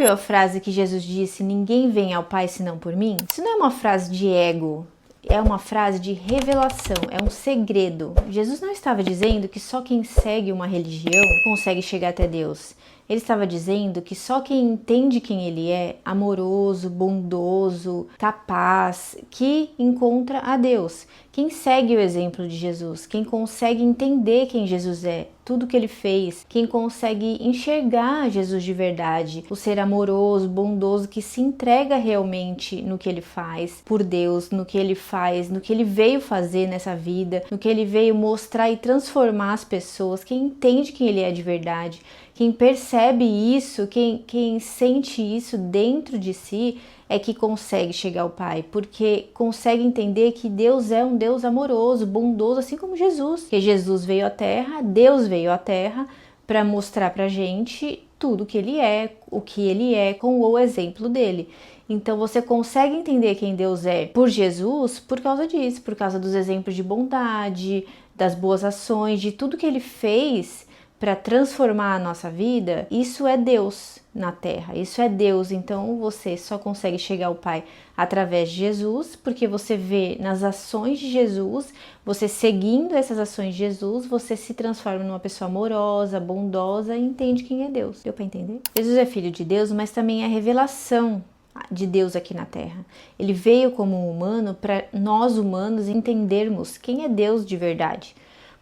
viu a frase que Jesus disse, ninguém vem ao Pai senão por mim? Isso não é uma frase de ego, é uma frase de revelação, é um segredo. Jesus não estava dizendo que só quem segue uma religião consegue chegar até Deus. Ele estava dizendo que só quem entende quem ele é, amoroso, bondoso, capaz, que encontra a Deus. Quem segue o exemplo de Jesus, quem consegue entender quem Jesus é, tudo que ele fez, quem consegue enxergar Jesus de verdade, o ser amoroso, bondoso, que se entrega realmente no que ele faz por Deus, no que ele faz, no que ele veio fazer nessa vida, no que ele veio mostrar e transformar as pessoas, quem entende quem ele é de verdade, quem percebe isso, quem sente isso dentro de si, é que consegue chegar ao Pai, porque consegue entender que Deus é um Deus amoroso, bondoso, assim como Jesus. Que Jesus veio à Terra, Deus veio à Terra para mostrar pra gente tudo que ele é, o que ele é, com o exemplo dele. Então você consegue entender quem Deus é por Jesus por causa disso, por causa dos exemplos de bondade, das boas ações, de tudo que ele fez para transformar a nossa vida. Isso é Deus na Terra, isso é Deus. Então você só consegue chegar ao Pai através de Jesus, porque você vê nas ações de Jesus, você seguindo essas ações de Jesus, você se transforma numa pessoa amorosa, bondosa e entende quem é Deus. Deu para entender? Jesus é filho de Deus, mas também é a revelação de Deus aqui na Terra. Ele veio como um humano para nós humanos entendermos quem é Deus de verdade.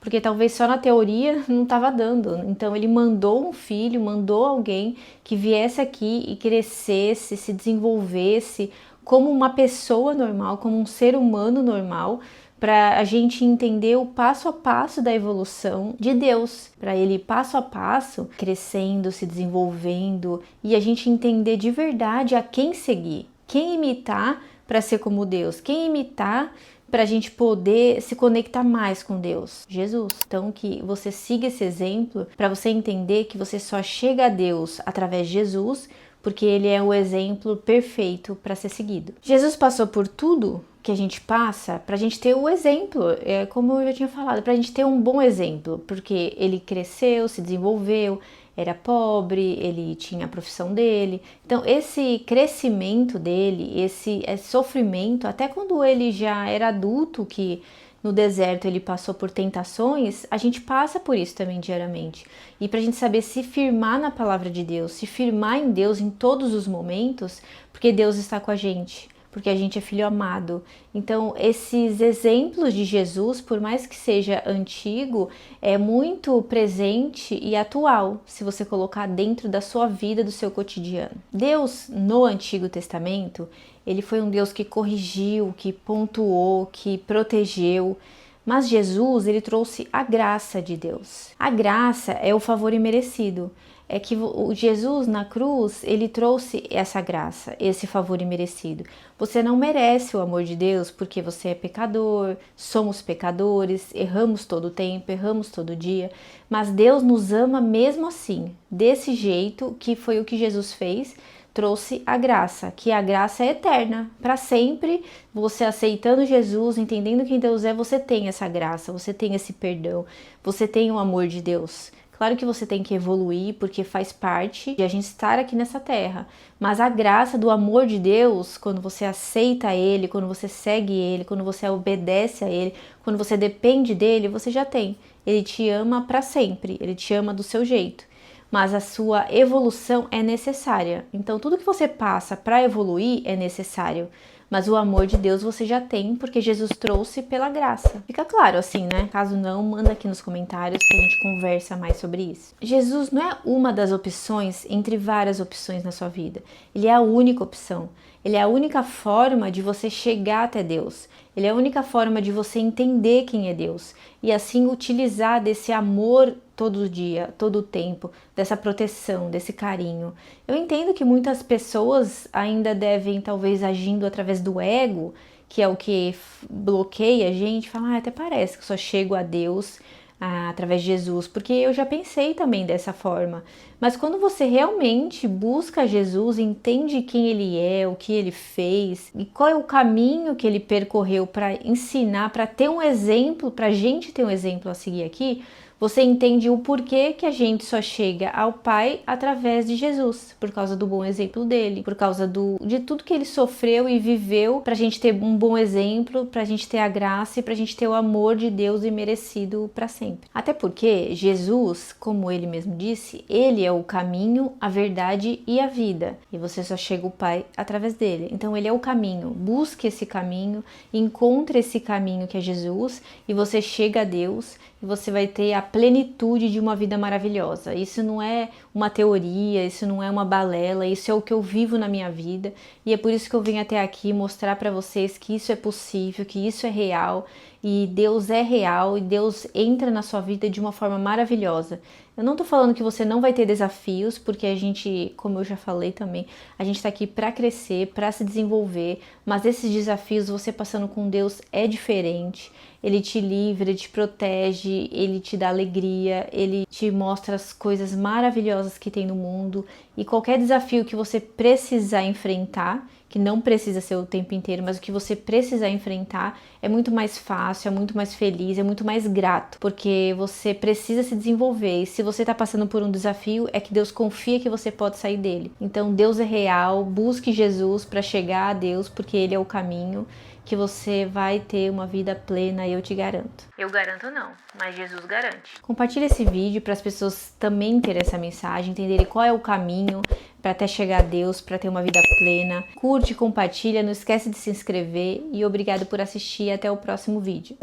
Porque talvez só na teoria não estava dando. Então ele mandou um filho, mandou alguém que viesse aqui e crescesse, se desenvolvesse como uma pessoa normal, como um ser humano normal, para a gente entender o passo a passo da evolução de Deus, para ele passo a passo crescendo, se desenvolvendo e a gente entender de verdade a quem seguir, quem imitar para ser como Deus, quem imitar para a gente poder se conectar mais com Deus, Jesus. Então que você siga esse exemplo para você entender que você só chega a Deus através de Jesus, porque ele é o exemplo perfeito para ser seguido. Jesus passou por tudo que a gente passa para a gente ter o exemplo, como eu já tinha falado, para a gente ter um bom exemplo, porque ele cresceu, se desenvolveu, era pobre, ele tinha a profissão dele. Então esse crescimento dele, esse sofrimento, até quando ele já era adulto, que no deserto ele passou por tentações, a gente passa por isso também diariamente. E para a gente saber se firmar na palavra de Deus, se firmar em Deus em todos os momentos, porque Deus está com a gente, porque a gente é filho amado. Então esses exemplos de Jesus, por mais que seja antigo, é muito presente e atual, se você colocar dentro da sua vida, do seu cotidiano. Deus, no Antigo Testamento, ele foi um Deus que corrigiu, que pontuou, que protegeu. Mas Jesus, ele trouxe a graça de Deus. A graça é o favor imerecido. É que o Jesus na cruz, ele trouxe essa graça, esse favor imerecido. Você não merece o amor de Deus porque você é pecador, somos pecadores, erramos todo o tempo, erramos todo dia, mas Deus nos ama mesmo assim, desse jeito, que foi o que Jesus fez, trouxe a graça, que a graça é eterna, para sempre. Você aceitando Jesus, entendendo quem Deus é, você tem essa graça, você tem esse perdão, você tem o amor de Deus. Claro que você tem que evoluir, porque faz parte de a gente estar aqui nessa terra. Mas a graça do amor de Deus, quando você aceita Ele, quando você segue Ele, quando você obedece a Ele, quando você depende dEle, você já tem. Ele te ama para sempre, Ele te ama do seu jeito. Mas a sua evolução é necessária. Então tudo que você passa para evoluir é necessário. Mas o amor de Deus você já tem, porque Jesus trouxe pela graça. Fica claro assim, né? Caso não, manda aqui nos comentários que a gente conversa mais sobre isso. Jesus não é uma das opções entre várias opções na sua vida. Ele é a única opção. Ele é a única forma de você chegar até Deus. Ele é a única forma de você entender quem é Deus. E assim utilizar desse amor todo dia, todo o tempo, dessa proteção, desse carinho. Eu entendo que muitas pessoas ainda devem, talvez, agindo através do ego, que é o que bloqueia a gente, falar, até parece que eu só chego a Deus através de Jesus, porque eu já pensei também dessa forma. Mas quando você realmente busca Jesus, entende quem Ele é, o que Ele fez e qual é o caminho que Ele percorreu para ensinar, para ter um exemplo, para a gente ter um exemplo a seguir aqui, você entende o porquê que a gente só chega ao Pai através de Jesus, por causa do bom exemplo dele, por causa de tudo que ele sofreu e viveu pra gente ter um bom exemplo, pra gente ter a graça e pra gente ter o amor de Deus imerecido pra sempre. Até porque Jesus, como ele mesmo disse, ele é o caminho, a verdade e a vida, e você só chega ao Pai através dele. Então ele é o caminho. Busque esse caminho, encontre esse caminho que é Jesus e você chega a Deus e você vai ter a plenitude de uma vida maravilhosa. Isso não é uma teoria, isso não é uma balela, isso é o que eu vivo na minha vida e é por isso que eu vim até aqui mostrar para vocês que isso é possível, que isso é real e Deus é real e Deus entra na sua vida de uma forma maravilhosa. Eu não tô falando que você não vai ter desafios, porque a gente, como eu já falei também, a gente tá aqui para crescer, para se desenvolver, mas esses desafios você passando com Deus é diferente. Ele te livra, ele te protege, ele te dá alegria, ele te mostra as coisas maravilhosas que tem no mundo e qualquer desafio que você precisar enfrentar, que não precisa ser o tempo inteiro, mas o que você precisar enfrentar é muito mais fácil, é muito mais feliz, é muito mais grato, porque você precisa se desenvolver e se você está passando por um desafio, é que Deus confia que você pode sair dele. Então Deus é real, busque Jesus para chegar a Deus, porque Ele é o caminho, que você vai ter uma vida plena, eu te garanto. Eu garanto não, mas Jesus garante. Compartilhe esse vídeo para as pessoas também terem essa mensagem, entenderem qual é o caminho para até chegar a Deus, para ter uma vida plena. Curte, compartilha, não esquece de se inscrever e obrigado por assistir. Até o próximo vídeo.